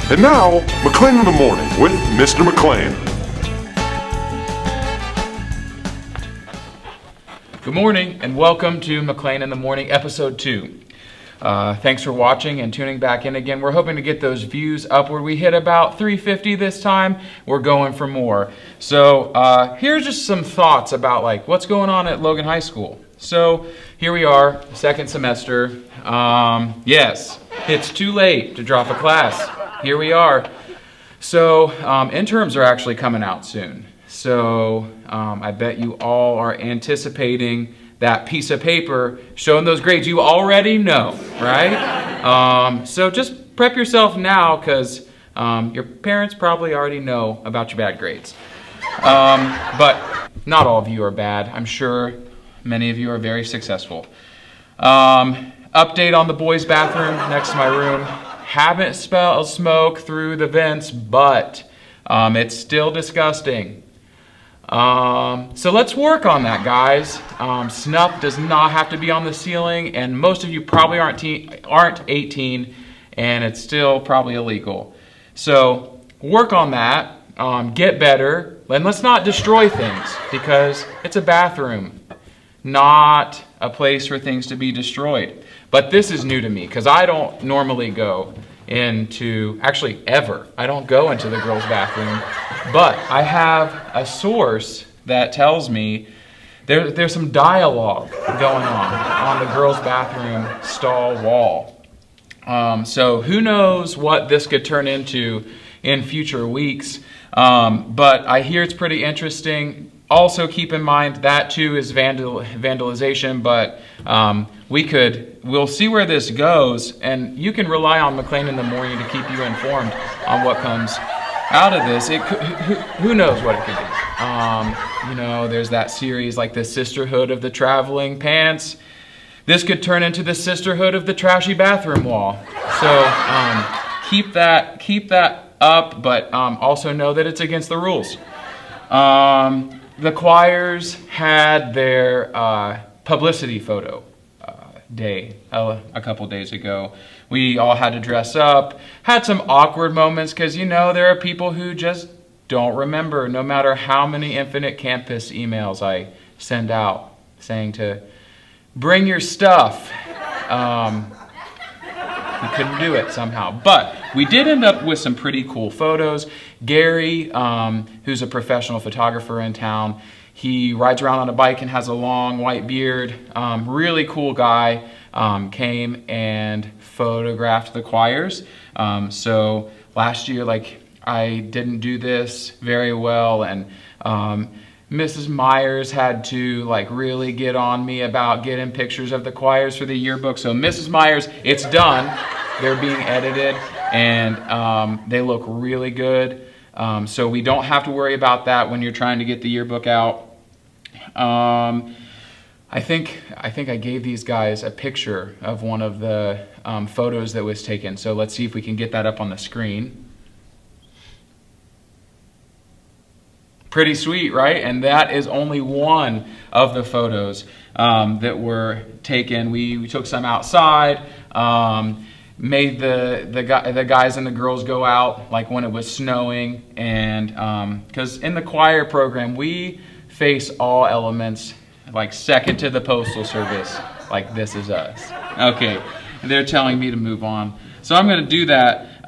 And now, McLean in the Morning with Mr. McLean. Good morning and welcome to McLean in the Morning, episode 2. Thanks for watching and tuning back in again. We're hoping to get those views upward. We hit about 350 this time. We're going for more. So here's just some thoughts about what's going on at Logan High School. So here we are, second semester. Yes, it's too late to drop a class. Here we are. So midterms are actually coming out soon. So I bet you all are anticipating that piece of paper showing those grades you already know, right? So just prep yourself now because your parents probably already know about your bad grades. But not all of you are bad. I'm sure many of you are very successful. Update on the boys' bathroom next to my room. Haven't smelled smoke through the vents, but it's still disgusting. So let's work on that, guys. Snuff does not have to be on the ceiling, and most of you probably aren't 18, and it's still probably illegal. So work on that, get better, and let's not destroy things, because it's a bathroom, not a place for things to be destroyed. But this is new to me, because I don't normally go into, actually ever, I don't go into the girls' bathroom, but I have a source that tells me there's some dialogue going on the girls' bathroom stall wall. So who knows what this could turn into in future weeks, but I hear it's pretty interesting. Also keep in mind that too is vandalization, but we'll see where this goes, and you can rely on McLean in the Morning to keep you informed on what comes out of this. Who knows what it could be. There's that series like the Sisterhood of the Traveling Pants. This could turn into the Sisterhood of the Trashy Bathroom Wall. So keep that up, but also know that it's against the rules. The choirs had their publicity photo day a couple days ago. We all had to dress up, had some awkward moments because, there are people who just don't remember, no matter how many Infinite Campus emails I send out saying to bring your stuff. We couldn't do it somehow. But we did end up with some pretty cool photos. Gary, who's a professional photographer in town, he rides around on a bike and has a long white beard. Really cool guy. Came and photographed the choirs. So last year, I didn't do this very well, and Mrs. Myers had to really get on me about getting pictures of the choirs for the yearbook. So Mrs. Myers, it's done. They're being edited, and they look really good. So we don't have to worry about that when you're trying to get the yearbook out. I think I gave these guys a picture of one of the photos that was taken. So let's see if we can get that up on the screen. Pretty sweet, right? And that is only one of the photos that were taken. We took some outside, made the guys and the girls go out when it was snowing, and because in the choir program we face all elements, second to the Postal Service, This Is Us. Okay, they're telling me to move on, so I'm going to do that.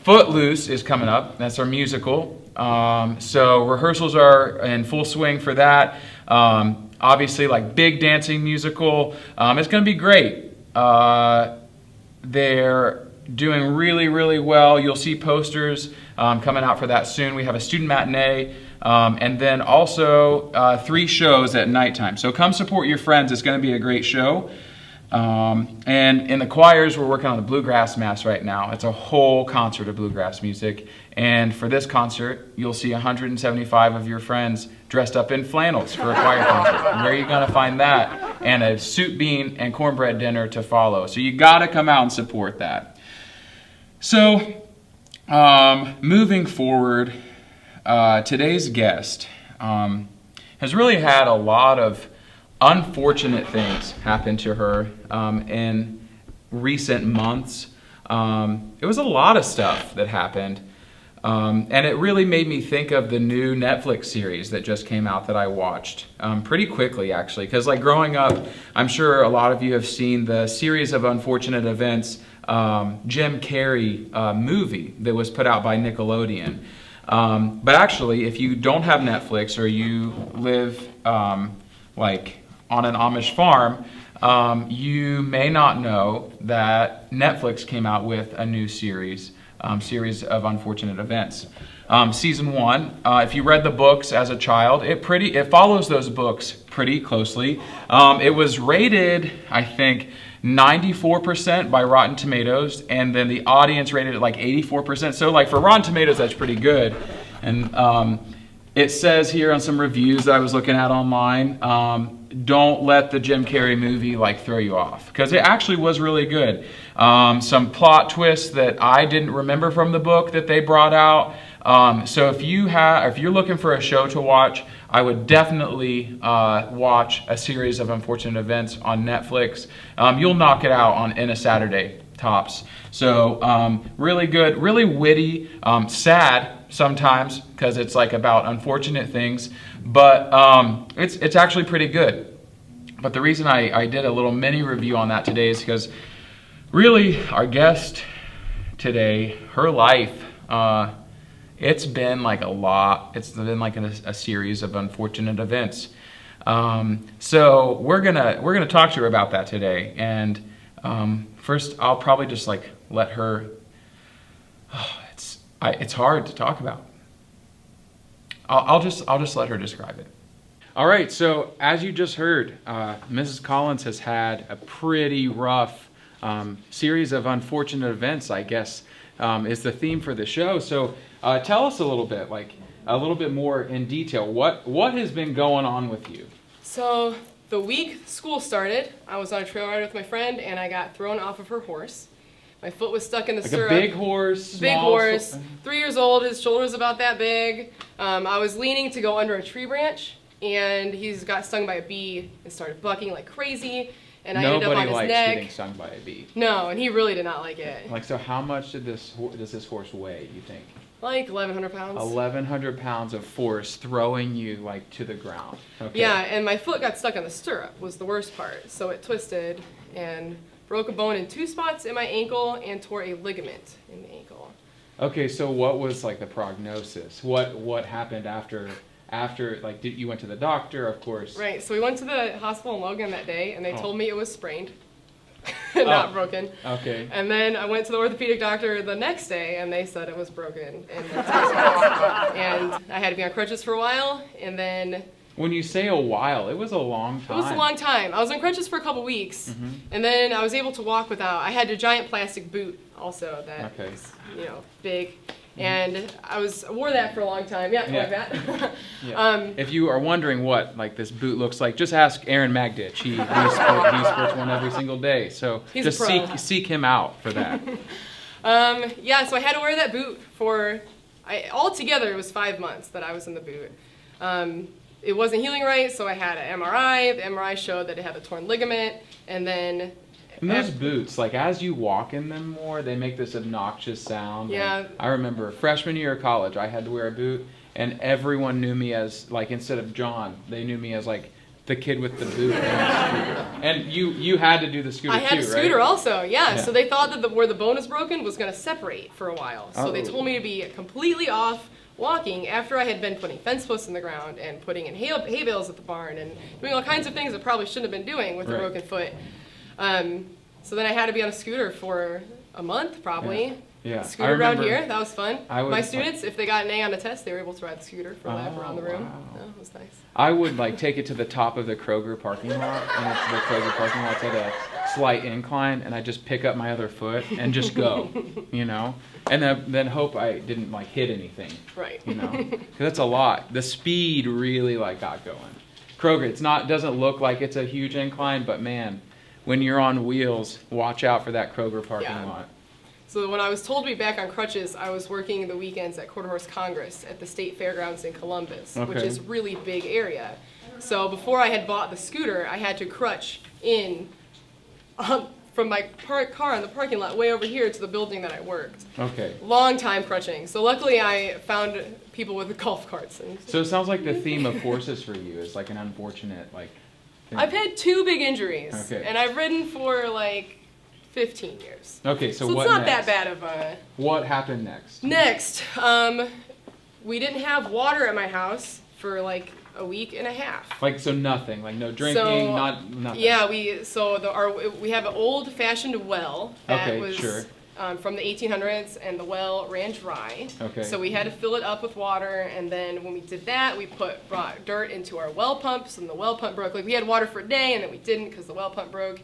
Footloose is coming up. That's our musical. So rehearsals are in full swing for that. Obviously, big dancing musical. It's going to be great. They're doing really, really well. You'll see posters coming out for that soon. We have a student matinee, and then also 3 shows at nighttime. So come support your friends. It's going to be a great show. And in the choirs, we're working on the Bluegrass Mass right now. It's a whole concert of bluegrass music. And for this concert, you'll see 175 of your friends dressed up in flannels for a choir concert. Where are you going to find that? And a soup, bean, and cornbread dinner to follow. So you got to come out and support that. So moving forward, today's guest has really had a lot of unfortunate things happen to her in recent months. It was a lot of stuff that happened. And it really made me think of the new Netflix series that just came out that I watched pretty quickly, actually. Because like growing up, I'm sure a lot of you have seen the series of unfortunate events Jim Carrey movie that was put out by Nickelodeon. But actually, if you don't have Netflix or you live like on an Amish farm, you may not know that Netflix came out with a new series of unfortunate events. Season 1, if you read the books as a child, it follows those books pretty closely. It was rated, I think, 94% by Rotten Tomatoes, and then the audience rated it like 84%. So like for Rotten Tomatoes, that's pretty good. And it says here on some reviews that I was looking at online, don't let the Jim Carrey movie like throw you off, because it actually was really good. Some plot twists that I didn't remember from the book that they brought out. So if you're looking for a show to watch, I would definitely watch a series of unfortunate events on Netflix. You'll knock it out in a Saturday tops. So really good, really witty, sad sometimes because it's like about unfortunate things, but it's actually pretty good. But the reason I did a little mini review on that today is because really our guest today, her life, it's been like a lot. It's been like a series of unfortunate events. So we're gonna talk to her about that today. And first, I'll probably just like let her. It's hard to talk about. I'll just let her describe it. All right. So as you just heard, Mrs. Collins has had a pretty rough series of unfortunate events, I guess, is the theme for the show. So tell us a little bit more in detail. What has been going on with you? So the week school started, I was on a trail ride with my friend, and I got thrown off of her horse. My foot was stuck in the syrup. A big horse? Big horse. 3 years old, his shoulder was about that big. I was leaning to go under a tree branch, and he's got stung by a bee and started bucking like crazy. And I ended up on his neck. Nobody likes getting stung by a bee. No, and he really did not like it. Like, so how much does this horse weigh, you think? Like 1,100 pounds. 1,100 pounds of force throwing you like to the ground. Okay. Yeah, and my foot got stuck in the stirrup was the worst part. So it twisted and broke a bone in 2 spots in my ankle and tore a ligament in the ankle. Okay, so what was like the prognosis? What happened after like you went to the doctor, of course? Right, so we went to the hospital in Logan that day, and they told me it was sprained, not broken. Okay. And then I went to the orthopedic doctor the next day, and they said it was broken. And I had to be on crutches for a while, and then... When you say a while, it was a long time. It was a long time. I was on crutches for a couple weeks, and then I was able to walk without. I had a giant plastic boot also that was, big, and I wore that for a long time. Yeah. Like that. Yeah. If you are wondering what like this boot looks like, just ask Aaron Magditch. He sports one every single day. So He's just seek him out for that. Yeah. So I had to wear that boot for altogether it was 5 months that I was in the boot. It wasn't healing right, so I had an MRI. The MRI showed that it had a torn ligament, and then... And those boots, like as you walk in them more, they make this obnoxious sound. Yeah. Like, I remember freshman year of college, I had to wear a boot, and everyone knew me as, like, instead of John, they knew me as, like, the kid with the boot and the scooter. And you had to do the scooter too, right? I had a scooter also, yeah. So they thought that where the bone is broken was going to separate for a while. So they told me to be completely off walking after I had been putting fence posts in the ground and putting in hay bales at the barn and doing all kinds of things that probably shouldn't have been doing with a broken foot. So then I had to be on a scooter for a month probably. Yeah. Scooter around here, that was fun. My students, if they got an A on a test, they were able to ride the scooter for a lap around the room. Wow. That was nice. I would like take it to the top of the Kroger parking lot, and it's the Kroger parking lot's at a slight incline, and I just pick up my other foot and just go, and then hope I didn't like hit anything, right? Because that's a lot. The speed really like got going. Kroger, doesn't look like it's a huge incline, but man, when you're on wheels, watch out for that Kroger parking lot. So when I was told to be back on crutches, I was working the weekends at Quarter Horse Congress at the State Fairgrounds in Columbus, which is a really big area. So before I had bought the scooter, I had to crutch in from my car in the parking lot way over here to the building that I worked. Okay. Long time crutching. So luckily I found people with golf carts. So it sounds like the theme of horses for you is like an unfortunate thing. I've had 2 big injuries. Okay. And I've ridden for like 15 years. Okay, so it's what not next? that bad of a... What happened next? Next, we didn't have water at my house for like a week and a half. Like, so nothing, like no drinking, So, nothing. Yeah, we have an old-fashioned well that Okay, was sure. From the 1800s, and the well ran dry. Okay. So we had to fill it up with water, and then when we did that, we brought dirt into our well pumps, and the well pump broke. Like, we had water for a day, and then we didn't because the well pump broke.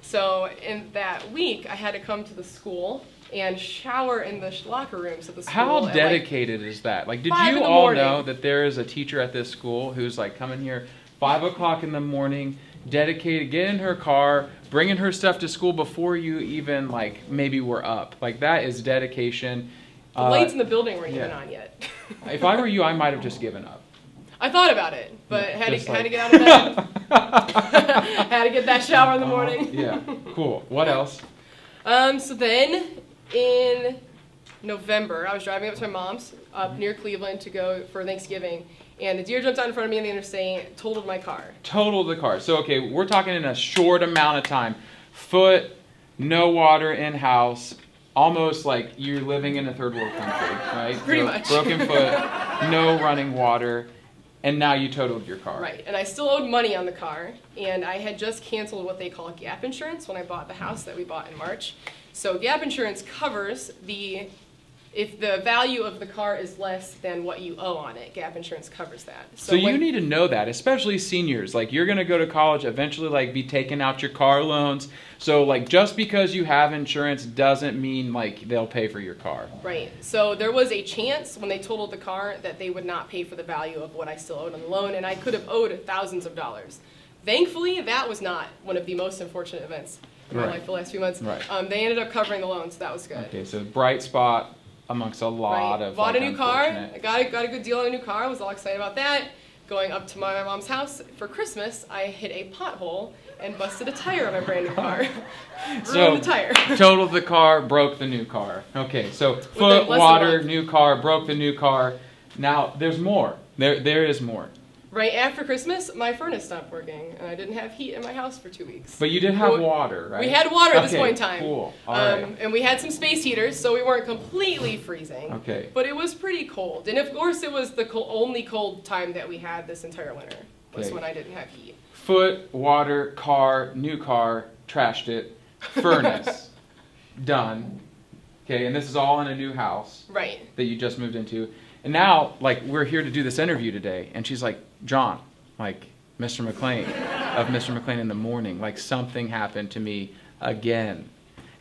So in that week, I had to come to the school and shower in the locker rooms at the school. How at, dedicated is that? Like, did 5 you in the all morning. know that there is a teacher at this school who's like coming here 5 o'clock in the morning, dedicated, get in her car, bringing her stuff to school before you even like maybe were up? Like, that is dedication. The lights in the building weren't even on yet. If I were you, I might have just given up. I thought about it, but had to Just get out of bed. Had to get that shower in the morning. Yeah, cool. What else? So then in November, I was driving up to my mom's up near Cleveland to go for Thanksgiving, and a deer jumped out in front of me on the interstate, totaled my car. Totaled the car. So, okay, we're talking in a short amount of time. Foot, no water in house, almost like you're living in a third world country, right? Pretty much. Broken foot, no running water, and now you totaled your car. Right, and I still owed money on the car, and I had just canceled what they call gap insurance when I bought the house that we bought in March. So gap insurance covers if the value of the car is less than what you owe on it, gap insurance covers that. So you need to know that, especially seniors. Like, you're going to go to college, eventually like be taking out your car loans. So like, just because you have insurance doesn't mean like they'll pay for your car. Right. So there was a chance when they totaled the car that they would not pay for the value of what I still owed on the loan, and I could have owed thousands of dollars. Thankfully, that was not one of the most unfortunate events in my life the last few months. Right. They ended up covering the loan, so that was good. Okay, so bright spot amongst a lot of Bought like, a new car. unfortunate- I got a good deal on a new car. I was all excited about that. Going up to my mom's house for Christmas, I hit a pothole and busted a tire on my brand new car. Ruined the tire. Totaled the car, broke the new car. Okay, so foot, less than water, one. new car, broke the new car. Now, there's more. There is more. Right after Christmas, my furnace stopped working, and I didn't have heat in my house for 2 weeks. But you did have water, right? We had water at this Okay, point in time. Cool. All right. And we had some space heaters, so we weren't completely freezing. Okay. But it was pretty cold. And of course, it was the only cold time that we had this entire winter, was Okay. when I didn't have heat. Foot, water, car, new car, trashed it, furnace, done. Okay, and this is all in a new house Right. that you just moved into. And now, like, we're here to do this interview today, and she's like, John, like, Mr. McLean, of Mr. McLean in the morning, like, something happened to me again.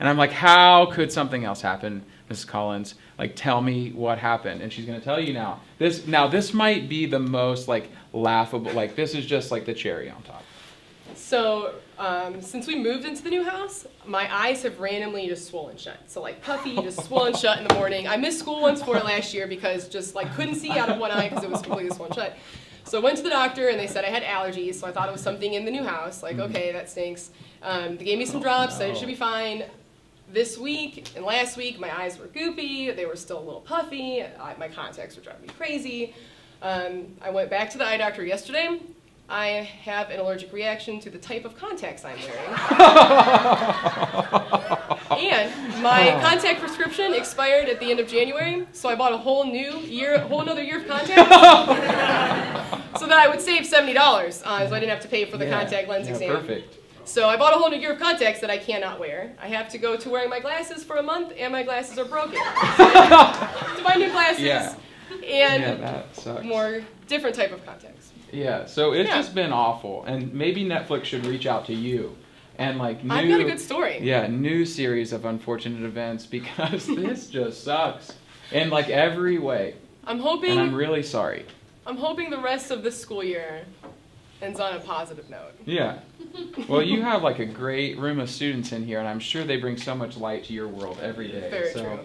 And I'm like, how could something else happen, Mrs. Collins? Like, tell me what happened. And she's going to tell you now. This might be the most, like, laughable, like, this is just, like, the cherry on top. So, since we moved into the new house, my eyes have randomly just swollen shut. So like puffy, just swollen shut in the morning. I missed school once for it last year because just like couldn't see out of one eye because it was completely swollen shut. So I went to the doctor and they said I had allergies, so I thought it was something in the new house. Like, okay, that stinks. They gave me some drops, said it should be fine. This week and last week, my eyes were goopy. They were still a little puffy. My contacts were driving me crazy. I went back to the eye doctor yesterday. I have an allergic reaction to the type of contacts I'm wearing. And my contact prescription expired at the end of January, so I bought a whole another year of contacts. So that I would save $70, so I didn't have to pay for the contact lens exam. Perfect. So I bought a whole new year of contacts that I cannot wear. I have to go to wearing my glasses for a month, and my glasses are broken. To buy new glasses and that sucks. more different type of contacts. Yeah, so it's just been awful, and maybe Netflix should reach out to you, and like I've got a good story. Yeah, new series of unfortunate events because this just sucks in like every way. I'm hoping And I'm really sorry. I'm hoping the rest of this school year ends on a positive note. Yeah. Well, you have like a great room of students in here, and I'm sure they bring so much light to your world every day. Very true.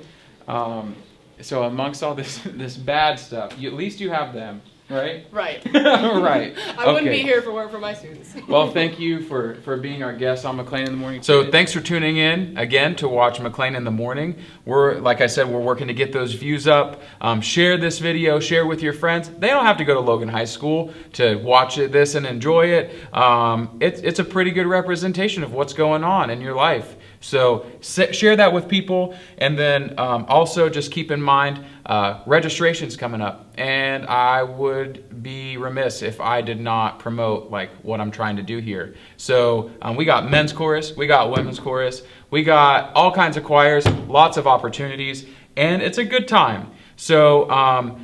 So amongst all this bad stuff, at least you have them. right? Right. Right. I wouldn't Okay. be here if it weren't for my students. Well, thank you for being our guest on McLean in the Morning. So thanks for tuning in again to watch McLean in the Morning. Like I said, we're working to get those views up. Share this video, share with your friends. They don't have to go to Logan High School to watch this and enjoy it. It's a pretty good representation of what's going on in your life. So share that with people, and then also just keep in mind registration's coming up, and I would be remiss if I did not promote like what I'm trying to do here. So we got men's chorus, we got women's chorus, we got all kinds of choirs, lots of opportunities, and it's a good time. So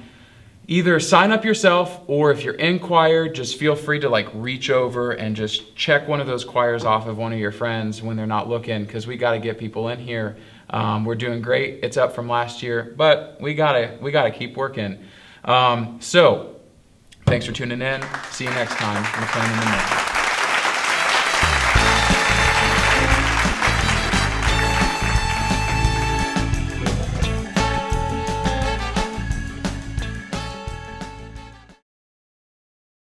either sign up yourself, or if you're in choir, just feel free to like reach over and just check one of those choirs off of one of your friends when they're not looking, because we got to get people in here. We're doing great. It's up from last year, but we gotta keep working. So thanks for tuning in. See you next time. McLean in the Morning.